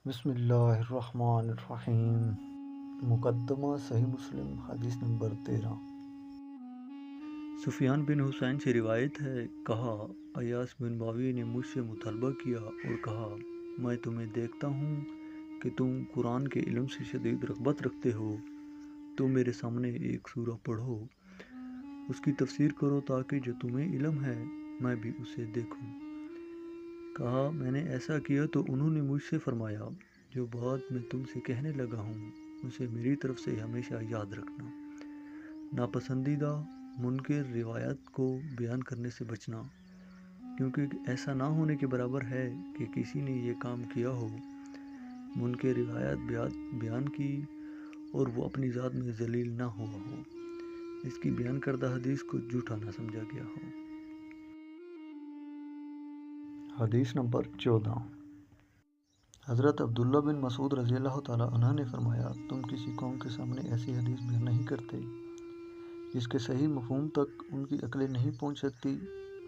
بسم اللہ الرحمن الرحیم۔ مقدمہ صحیح مسلم حدیث نمبر 13۔ سفیان بن حسین سے روایت ہے، کہا ایاس بن معاویہ نے مجھ سے مطالبہ کیا اور کہا، میں تمہیں دیکھتا ہوں کہ تم قرآن کے علم سے شدید رغبت رکھتے ہو، تو میرے سامنے ایک سورہ پڑھو، اس کی تفسیر کرو تاکہ جو تمہیں علم ہے میں بھی اسے دیکھوں۔ کہا میں نے ایسا کیا تو انہوں نے مجھ سے فرمایا، جو بات میں تم سے کہنے لگا ہوں اسے میری طرف سے ہمیشہ یاد رکھنا، ناپسندیدہ منکر روایت کو بیان کرنے سے بچنا، کیونکہ ایسا نہ ہونے کے برابر ہے کہ کسی نے یہ کام کیا ہو، منکر روایت بیان کی اور وہ اپنی ذات میں ذلیل نہ ہوا ہو، اس کی بیان کردہ حدیث کو جھوٹا نہ سمجھا گیا ہو۔ حدیث نمبر 14۔ حضرت عبداللہ بن مسعود رضی اللہ تعالیٰ عنہ نے فرمایا، تم کسی قوم کے سامنے ایسی حدیث بیان نہیں کرتے جس کے صحیح مفہوم تک ان کی عقلیں نہیں پہنچ سکتی،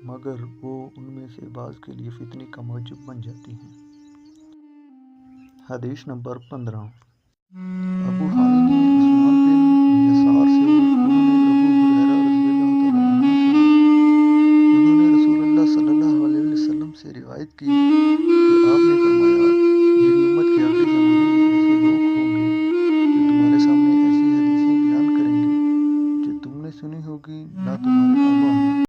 مگر وہ ان میں سے بعض کے لیے فتنے کا موجب بن جاتی ہیں۔ حدیث نمبر 15۔ ابو حامد